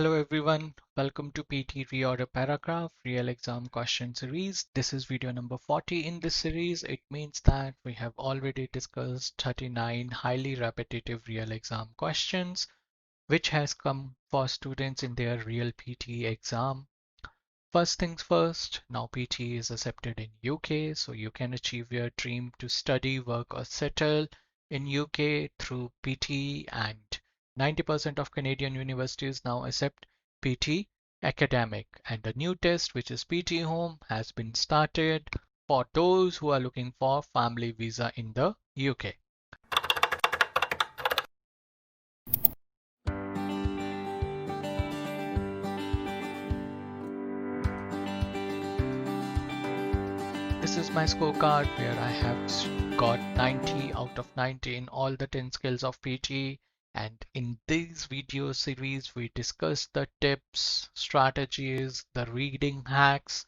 Hello everyone, welcome to PT Reorder Paragraph Real Exam Question Series. This is video number 40 in this series. It means that we have already discussed 39 highly repetitive real exam questions, which has come for students in their real PT exam. First things first, now PT is accepted in UK, so you can achieve your dream to study, work or settle in UK through PT, and 90% of Canadian universities now accept PT academic, and the new test, which is PT Home, has been started for those who are looking for family visa in the UK. This is my scorecard where I have got 90 out of 90 in all the 10 skills of PT. And in this video series, we discuss the tips, strategies, the reading hacks,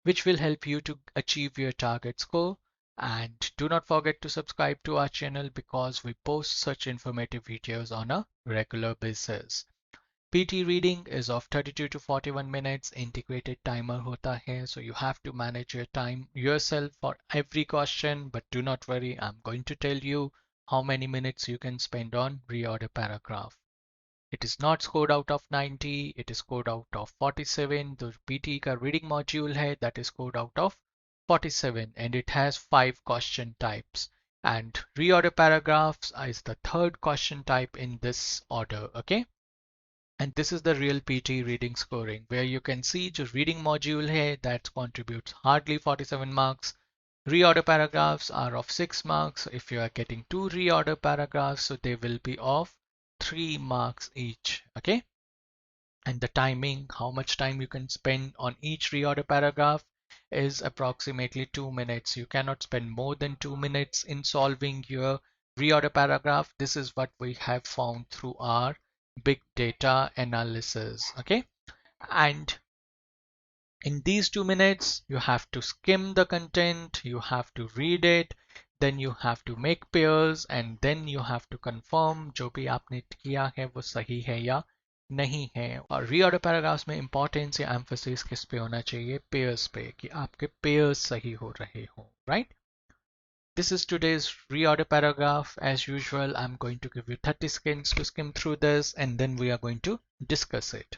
which will help you to achieve your target score. And do not forget to subscribe to our channel because we post such informative videos on a regular basis. PT reading is of 32 to 41 minutes. Integrated timer hota hai, so you have to manage your time yourself for every question. But do not worry, I'm going to tell you how many minutes you can spend on reorder paragraph. It is not scored out of 90, it is scored out of 47. The PT ka reading module hai, that is scored out of 47, and it has 5 question types. And reorder paragraphs is the third question type in this order, okay? And this is the real PT reading scoring, where you can see the reading module here that contributes hardly 47 marks. Reorder paragraphs are of 6 marks. If you are getting 2 reorder paragraphs, so they will be of 3 marks each. Okay. And the timing, how much time you can spend on each reorder paragraph is approximately 2 minutes. You cannot spend more than 2 minutes in solving your reorder paragraph. This is what we have found through our big data analysis. Okay. And in these 2 minutes, you have to skim the content, you have to read it, then you have to make pairs, and then you have to confirm जो भी आपने किया है वो सही है या नहीं है. और रीऑर्डर पैराग्राफ्स में इंपॉर्टेंस या एम्फोसिस किस पे होना चाहिए? पेयर्स पे, कि आपके पेयर्स सही हो रहे हो, right? This is today's reorder paragraph. As usual, I'm going to give you 30 seconds to skim through this, and then we are going to discuss it.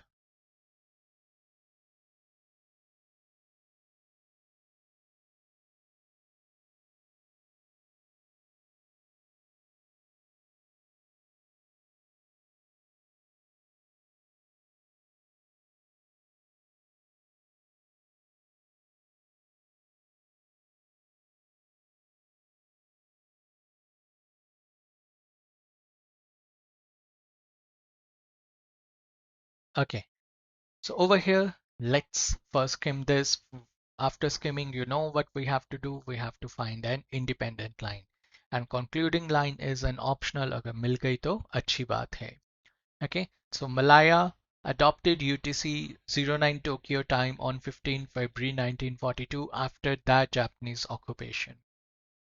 Okay. So over here, let's first skim this. After skimming, you know what we have to do. We have to find an independent line. And concluding line is an optional. अगर मिल गई तो अच्छी बात है. Okay. So Malaya adopted UTC 09 Tokyo time on 15 February 1942 after that Japanese occupation.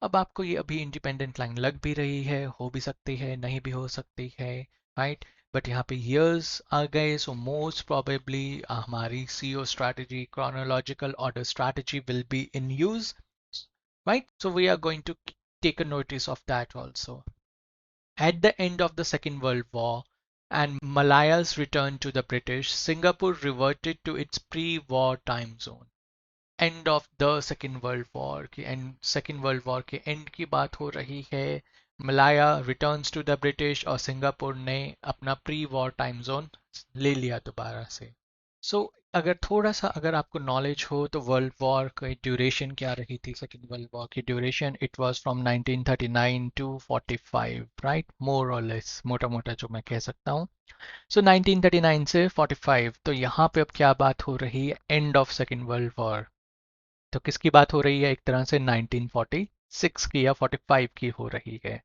अब आपको ये अभी इंडिपेंडेंट लाइन लग भी रही है, हो भी सकती है, नहीं भी हो सकती है, राइट? बट यहाँ पे years आ गए, so most probably हमारी CO strategy, chronological order strategy will be in use, right? So we are going to take a notice of that also. At the end of the Second World War and Malaya's return to the British, Singapore reverted to its pre-war time zone. End of the second world war की end second world war के end की बात हो रही है. Malaya returns to the British और Singapore ने अपना प्री वॉर टाइम जोन ले लिया दोबारा से. अगर थोड़ा सा अगर आपको नॉलेज हो तो वर्ल्ड वॉर की ड्यूरेशन क्या रही थी? सेकेंड वर्ल्ड वॉर की duration it was from 1939 to 45, right? More और लेस, मोटा मोटा जो मैं कह सकता हूँ. सो 1939 से 45, तो यहाँ पे अब क्या बात हो रही है? End of second world war. तो किसकी बात हो रही है? एक तरह से 1946 की या 45 की हो रही है.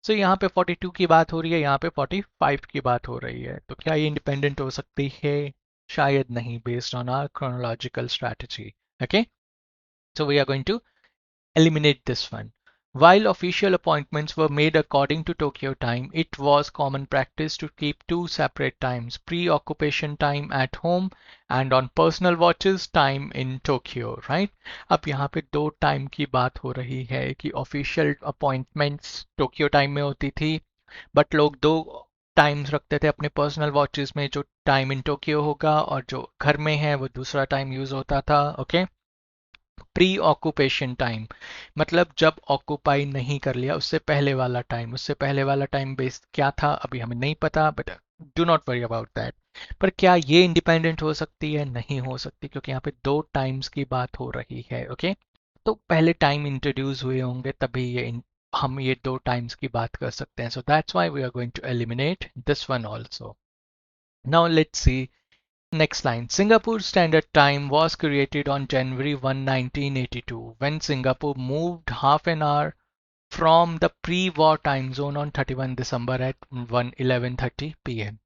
सो यहाँ पे 42 की बात हो रही है, यहाँ पे 45 की बात हो रही है. तो क्या ये इंडिपेंडेंट हो सकती है? शायद नहीं, based on our chronological strategy. Okay, so we are going to eliminate this one. While official appointments were made according to Tokyo time, it was common practice to keep two separate times, pre-occupation time at home and on personal watches time in Tokyo, right? अब यहाँ पे दो time की बात हो रही है कि ऑफिशियल अपॉइंटमेंट्स टोक्यो टाइम में होती थी, बट लोग दो टाइम्स रखते थे अपने पर्सनल वॉचेस में, जो टाइम इन टोक्यो होगा और जो घर में है वो दूसरा टाइम यूज होता था, ओके। प्री ऑक्यूपेशन टाइम मतलब जब ऑक्यूपाई नहीं कर लिया उससे पहले वाला टाइम, उससे पहले वाला टाइम बेस क्या था अभी हमें नहीं पता, but do not worry about that. पर क्या ये इंडिपेंडेंट हो सकती है? नहीं हो सकती, क्योंकि यहाँ पे दो टाइम्स की बात हो रही है, ओके। तो पहले टाइम इंट्रोड्यूस हुए होंगे तभी हम ये दो टाइम्स की बात कर सकते हैं, so that's why we are going to eliminate this one also. Now let's see next line. Singapore Standard Time was created on January 1, 1982, when Singapore moved half an hour from the pre-war time zone on 31 December at 11:30 p.m.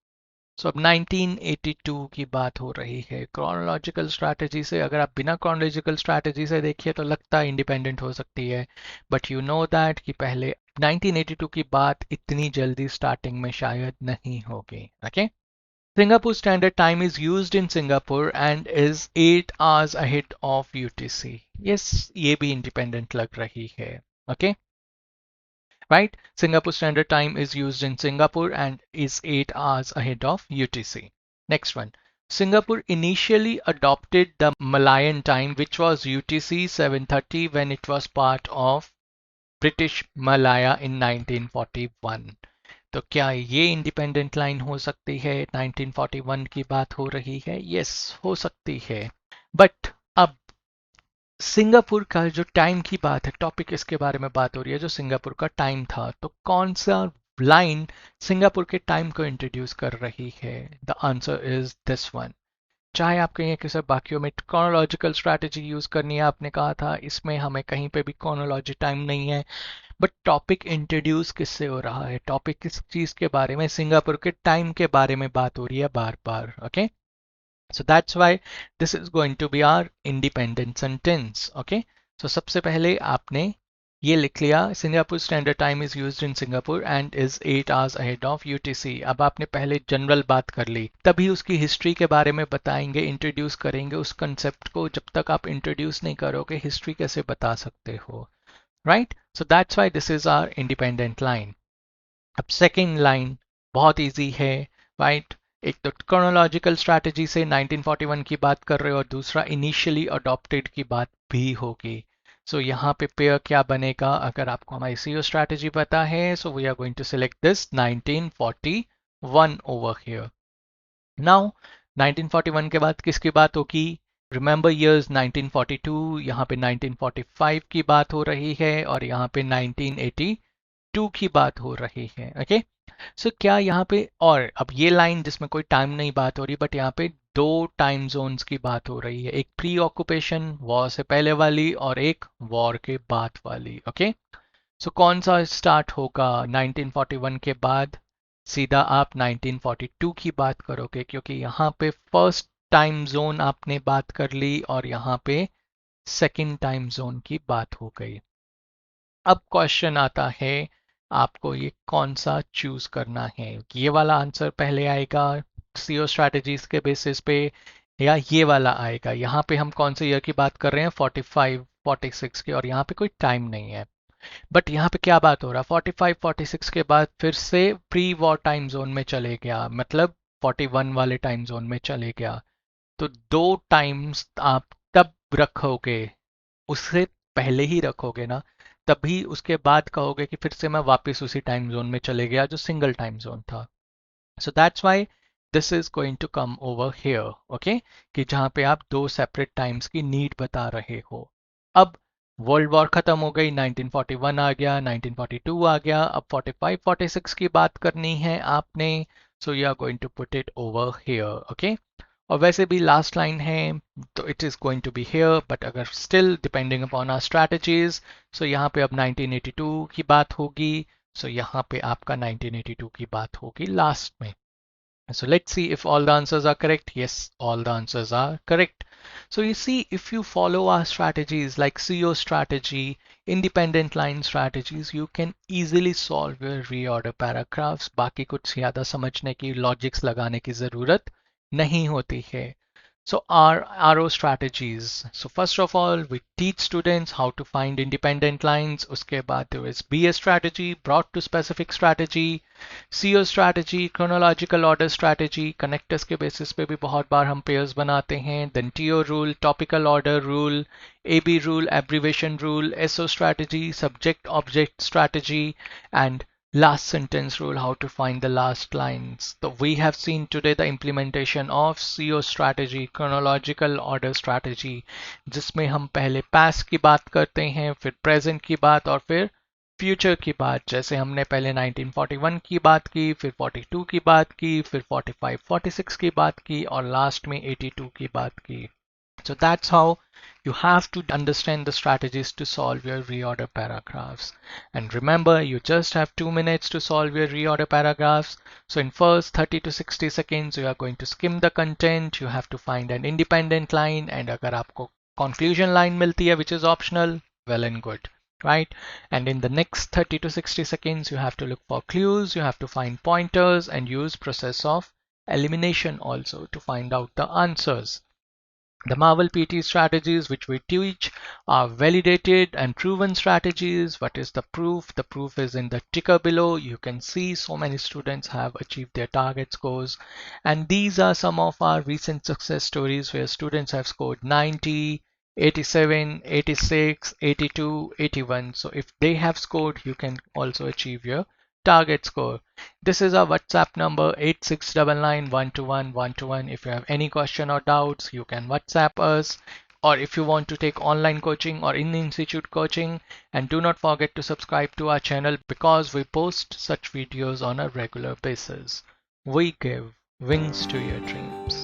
So अब 1982 की बात हो रही है। Chronological strategy से, अगर आप बिना क्रोनोलॉजिकल स्ट्रैटेजी से देखिए तो लगता है इंडिपेंडेंट हो सकती है, बट यू नो दैट कि पहले 1982 की बात इतनी जल्दी स्टार्टिंग में शायद नहीं होगी, okay. Singapore Standard Time is used in Singapore and is 8 hours ahead of UTC. Yes, ये भी independent लग रही है. Okay, right? Singapore Standard Time is used in Singapore and is 8 hours ahead of UTC. Next one. Singapore initially adopted the Malayan time, which was UTC 7:30 when it was part of British Malaya in 1941. तो क्या ये independent line हो सकती है? 1941 की बात हो रही है, यस हो सकती है। बट अब सिंगापुर का जो टाइम की बात है, टॉपिक इसके बारे में बात हो रही है जो सिंगापुर का टाइम था, तो कौन सा लाइन सिंगापुर के टाइम को इंट्रोड्यूस कर रही है? The answer is this one. चाहे आप कहिए कि सर बाकियों में क्रोनोलॉजिकल स्ट्रैटेजी यूज करनी है, आपने कहा था इसमें हमें कहीं पे भी क्रोनोलॉजी टाइम नहीं है, बट टॉपिक इंट्रोड्यूस किससे हो रहा है? टॉपिक किस चीज के बारे में? सिंगापुर के टाइम के बारे में बात हो रही है बार बार, okay. So that's why this is going to be our independent sentence, okay. So सबसे पहले आपने ये लिख लिया, Singapore standard time is used in Singapore and is 8 hours ahead of UTC. अब आपने पहले जनरल बात कर ली, तभी उसकी हिस्ट्री के बारे में बताएंगे, इंट्रोड्यूस करेंगे उस कंसेप्ट को। जब तक आप इंट्रोड्यूस नहीं करोगे हिस्ट्री कैसे बता सकते हो, right? So that's why this is our independent line. अब second line बहुत easy है, right? एक तो chronological strategy से 1941 की बात कर रहे हो और दूसरा initially adopted की बात भी होगी। So यहाँ पे पेयर क्या बनेगा? अगर आपको हमारी CO strategy पता है, so we are going to select this 1941 over here. Now 1941 के बाद किसकी बात होगी? रिमेंबर ईयर्स 1942, यहाँ पे 1945 की बात हो रही है और यहाँ पे 1982 की बात हो रही है, ओके। सो क्या यहाँ पे, और अब ये लाइन जिसमें कोई टाइम नहीं बात हो रही, बट यहाँ पे दो टाइम जोन्स की बात हो रही है, एक प्री ऑक्यूपेशन वॉर से पहले वाली और एक वॉर के बाद वाली, ओके। सो कौन सा स्टार्ट होगा 1941 के बाद? सीधा आप 1942 की बात करोगे, क्योंकि यहाँ पे फर्स्ट टाइम जोन आपने बात कर ली और यहाँ पे सेकंड टाइम जोन की बात हो गई। अब क्वेश्चन आता है आपको ये कौन सा चूज करना है, ये वाला आंसर पहले आएगा सीओ स्ट्रैटेजीज के बेसिस पे, या ये वाला आएगा? यहाँ पे हम कौन से ईयर की बात कर रहे हैं? 45 46 की, और यहाँ पे कोई टाइम नहीं है। बट यहाँ पे क्या बात हो रहा है? 45 46 के बाद फिर से प्री वॉर टाइम जोन में चले गया, मतलब 41 वाले टाइम जोन में चले गया। तो दो टाइम्स आप तब रखोगे, उससे पहले ही रखोगे ना, तभी उसके बाद कहोगे कि फिर से मैं वापस उसी टाइम जोन में चले गया जो सिंगल टाइम जोन था। So that's why this is going to come over here, okay, कि जहां पे आप दो सेपरेट टाइम्स की नीड बता रहे हो। अब वर्ल्ड वॉर खत्म हो गई, 1941 आ गया, 1942 आ गया, अब 45 46 की बात करनी है आपने, so you are going to put it over here, okay. और वैसे भी लास्ट लाइन है तो it is going to be here, but अगर still depending upon our strategies, so यहाँ पे अब 1982 की बात होगी, सो यहाँ पे आपका 1982 की बात होगी लास्ट में। So let's see if all the answers are correct. Yes, all the answers are correct. So you see, if you follow our strategies like CO strategy, independent line strategies, you can easily solve your reorder paragraphs. बाकी कुछ ज़्यादा समझने की logics लगाने की ज़रूरत नहीं होती है. So our RO strategies. So first of all, we teach students how to find independent lines. उसके बाद there is BS strategy, broad to specific strategy, CO strategy, chronological order strategy. Connectors के basis पे भी बहुत बार हम pairs बनाते हैं. Then TO rule, topical order rule, AB rule, abbreviation rule, SO strategy, subject object strategy, and last sentence rule, how to find the last lines. So we have seen today the implementation of CO strategy, chronological order strategy, जिसमें हम पहले past की बात करते हैं, फिर present की बात और फिर फ्यूचर की बात. जैसे हमने पहले 1941 की बात की, फिर 42 की बात की, फिर 45 46 की बात की और लास्ट में 82 की बात की. So that's how you have to understand the strategies to solve your reorder paragraphs. And remember, you just have 2 minutes to solve your reorder paragraphs. So in first 30 to 60 seconds, you are going to skim the content. You have to find an independent line. And अगर आपको conclusion line मिलती है, which is optional, well and good, right? And in the next 30 to 60 seconds, you have to look for clues. You have to find pointers and use process of elimination also to find out the answers. The Marvel PT strategies which we teach are validated and proven strategies. What is the proof? The proof is in the ticker below. You can see so many students have achieved their target scores. And these are some of our recent success stories where students have scored 90, 87, 86, 82, 81. So if they have scored, you can also achieve your target score. This is our WhatsApp number 8699121121. If you have any question or doubts, you can WhatsApp us. Or if you want to take online coaching or in-institute coaching, and do not forget to subscribe to our channel because we post such videos on a regular basis. We give wings to your dreams.